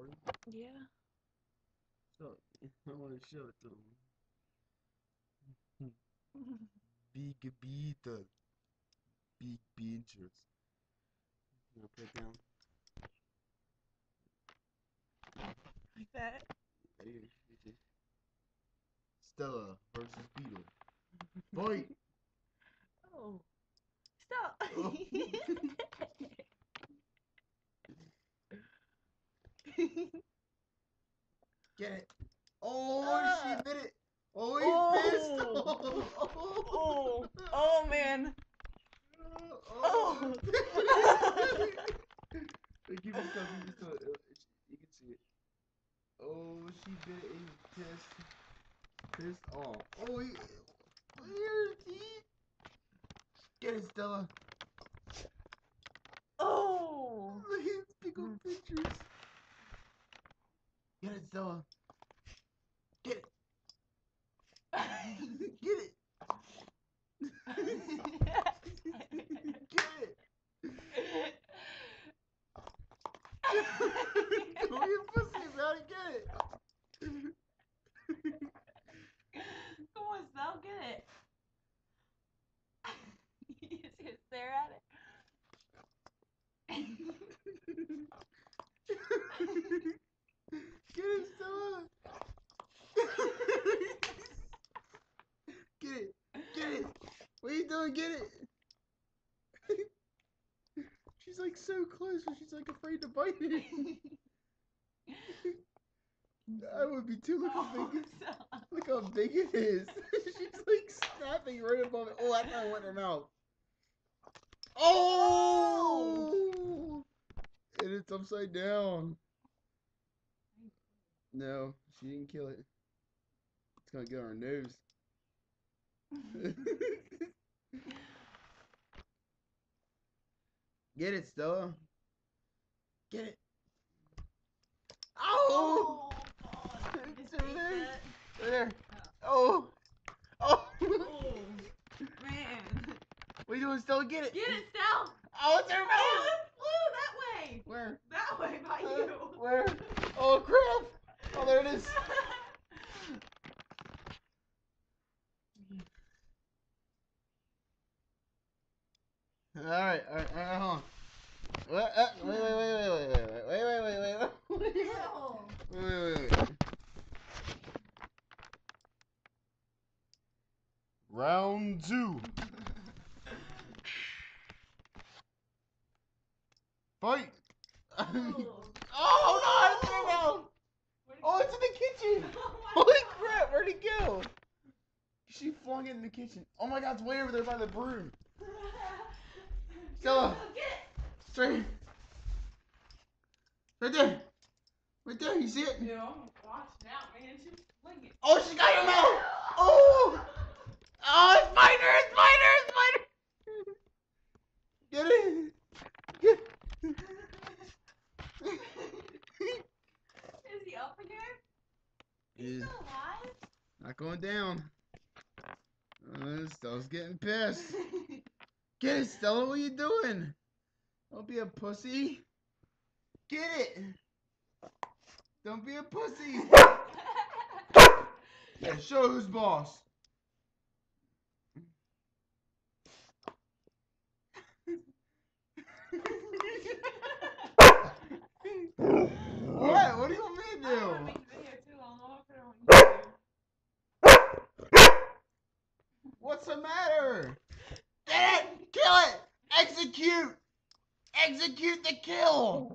recording? Yeah. So, I want to show it to him. Big beatle. Big beaches. You want to put it down? Like that? Hey, Stella versus Beetle. Fight! Oh. Stop! Oh. Get it! Oh, she bit it! Oh, he's pissed! Oh! Oh, man! Oh! Oh! Give me stuff, you can see it. Oh, she bit it and he's pissed. Pissed off. Oh, here's teeth! Get it, Stella! Oh! Look at his big old pictures. Get it, Stella. Get it. Get it. Get it. Don't be a pussy about it. Get it. Come on, Sal, get it. You just gonna stare at it? Get it, Stella. Get it. Get it. What are you doing? Get it. She's like so close, but she's like afraid to bite it. I would be too. Look how big it is. She's like snapping right above it. Oh, that's not went in her mouth. Oh! And it's upside down. No, she didn't kill it. It's gonna get on her nose. Get it, Stella. Get it. Oh! God. It's over there. Over there. Oh! Oh! Oh, man. What are you doing, Stella? Get it! Get it, Sal! Oh, it's her mouth! Oh, it flew that way! Where? That way by you. Where? Oh, crap! Oh, there it is. Alright, hold on. Wait. Round 2. Fight! Oh, no, it's in her mouth! Oh, it's in the kitchen! Holy crap, where'd it go? She flung it in the kitchen. Oh my god, it's way over there by the broom. Stella! Straight! Right there! Right there, you see it? Yeah, I'm watching out, man. She's flinging. Oh, she got your mouth! Oh! Oh, it's spider! It's spider! It's spider! Get it! Get it! Is he up again? He's still alive? not going down. Stella's getting pissed. Get it, Stella. What are you doing? Don't be a pussy. Get it. Don't be a pussy. Yeah, show who's boss. What? What do you want me to do? I want to make a video too. I don't know if I want you to. What's the matter? Get it! Kill it! Execute! Execute the kill!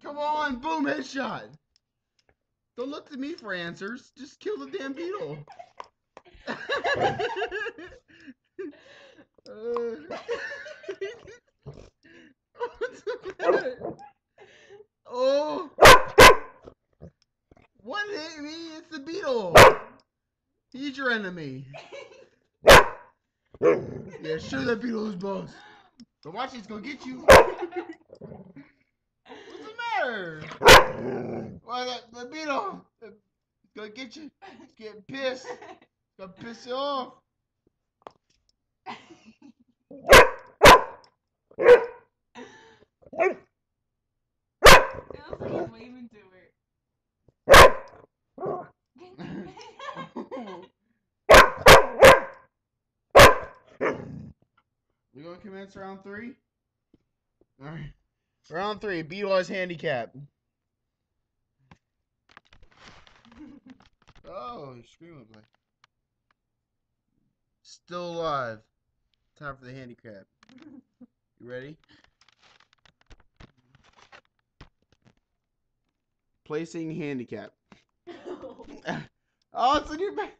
Come on, boom, headshot! Don't look to me for answers. Just kill the damn beetle. What's the matter? Oh! What hit me? It's the beetle. He's your enemy. Yeah, show that beetle who's boss. Don't watch it, it's gonna get you. What's the matter? Well, the beetle. It's gonna get you. It's getting pissed. It's gonna piss you off. It looks like he's waving to her. We gonna commence round 3? Alright. Round 3, beetle handicap. Oh, you're screaming, boy. Still alive. Time for the handicap. You ready? Placing handicap. Oh, it's in your back.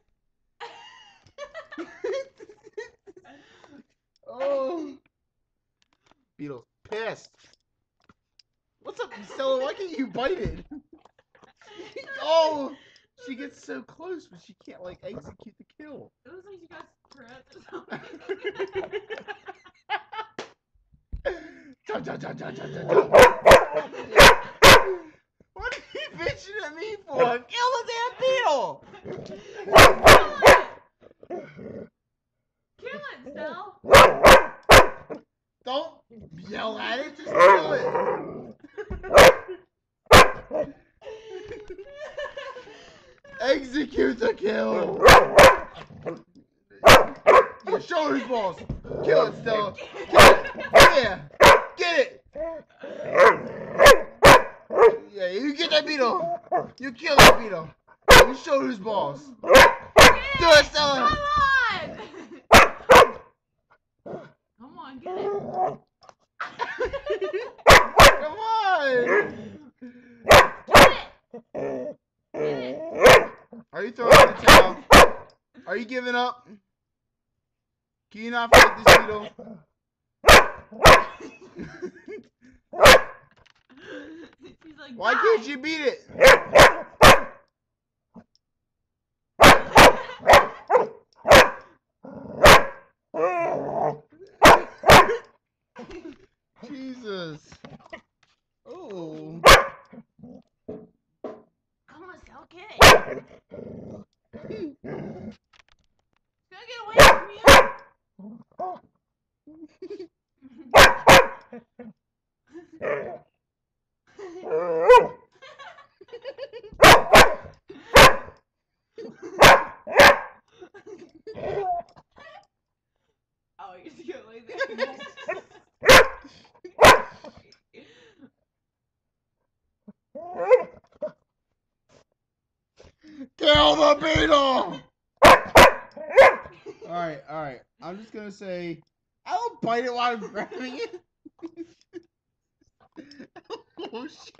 Oh. Beetle's pissed. What's up, Stella? Why can't you bite it? Oh, she gets so close, but she can't like execute the kill. It looks like she got Tourette's or something. Jump, jump, jump, jump, jump, jump, jump. What are you bitching at me for? Kill the damn beetle! Kill it, Stell. Don't yell at it, just kill it. Execute the kill. Yeah, shoulders balls. Kill it, Stella. Kill it. Yeah. Get it. Yeah, you get that beetle. You kill that beetle. You shoulders balls. Do it, Stella. Come on, get it. Come on. Get it. Are you throwing in the towel? Are you giving up? Can you not fight this beetle? She's like, Why can't you beat it? Jesus. Oh. Come on, Stell, get it. It's gonna get away from you. Oh, you're just gonna lay there. Kill the beetle! Alright. I'm just gonna say, I don't bite it while I'm grabbing it. Oh, shit.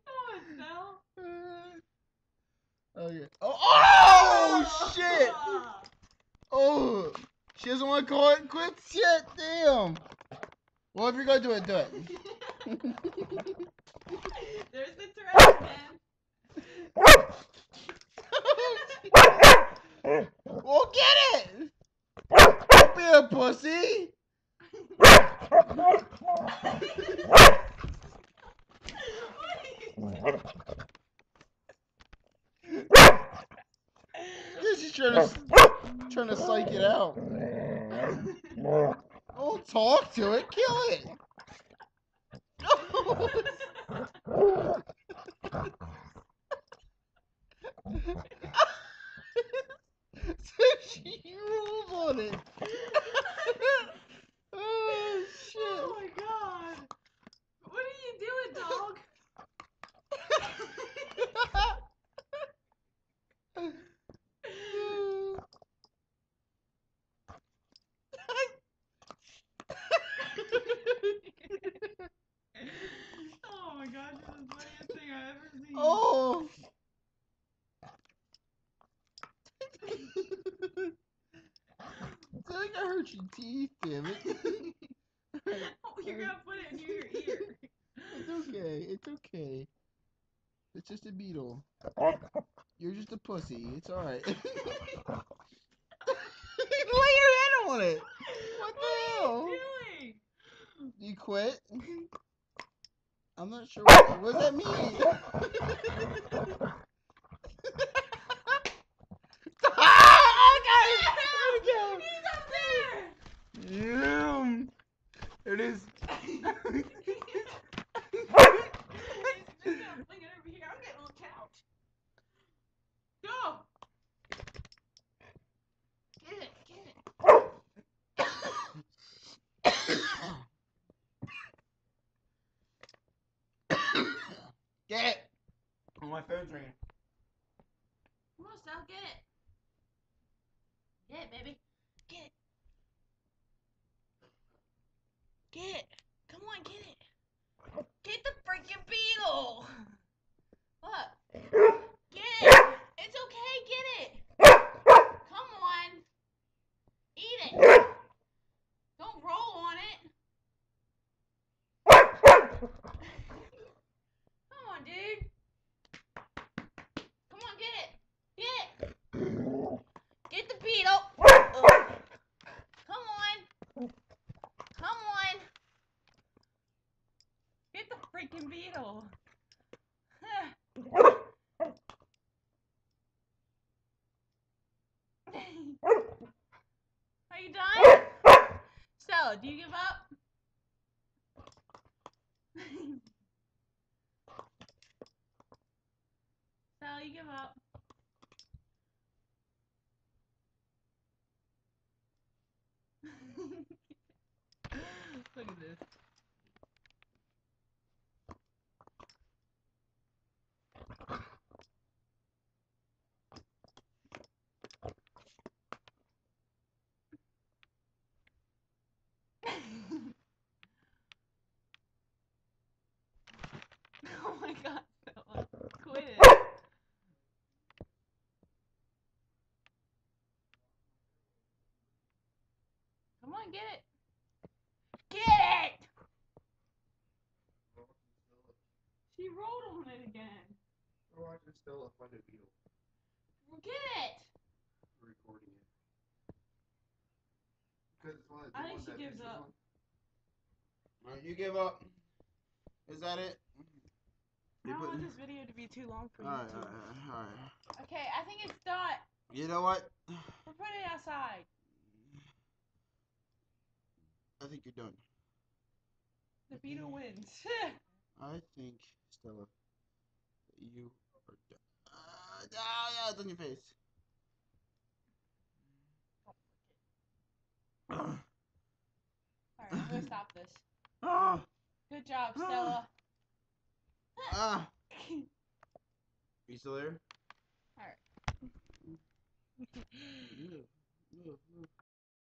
Come on, Stell. Okay. Oh, shit! Oh, she doesn't want to call it quits yet? Damn. Well, if you're gonna do it, do it. There's the Tourette's again. Well, get it! Don't be a pussy! She's trying to psych it out. Oh, talk to it, kill it. She rules on it. Oh, shit. Oh my god. What are you doing, dog? Oh my gosh, this is the funniest thing I've ever seen. Oh. I think I hurt your teeth, damn it. Oh, you're gonna put it near your ear. It's okay. It's okay. It's just a beetle. You're just a pussy. It's alright. Lay your head on it. What the hell? What are you doing? You quit? I'm not sure. What does that mean? He's up there! It is. Get it! Oh, my phone's ringing. Come on, Stella, get it. Get it, baby. Get it. Get it. Come on, get it. Get the freaking beetle. Look. Get it. It's okay, get it. Come on. Eat it. Don't roll on it. Come on, dude. Come on, get it. Get it. Get the beetle. Ugh. Come on. Come on. Get the freaking beetle. Are you done? Stella, do you give up? Stella, you give up. Look at this. Oh my god, Stella. Quit it. Come on, get it. Get it! She rolled on it again. We're watching Stella find a beetle. Get it! We're recording it. Because it's one of the I think ones she that gives pisses up. on. Alright, you give up. Is that it? I don't want this video to be too long for Alright, YouTube. alright. Okay, I think it's done. You know what? We're putting it outside. I think you're done. The beetle wins. I think, Stella, that you are done. Yeah, it's on your face. Alright, I'm gonna stop this. Ah, Good job, Stella. ah. You still there? Alright.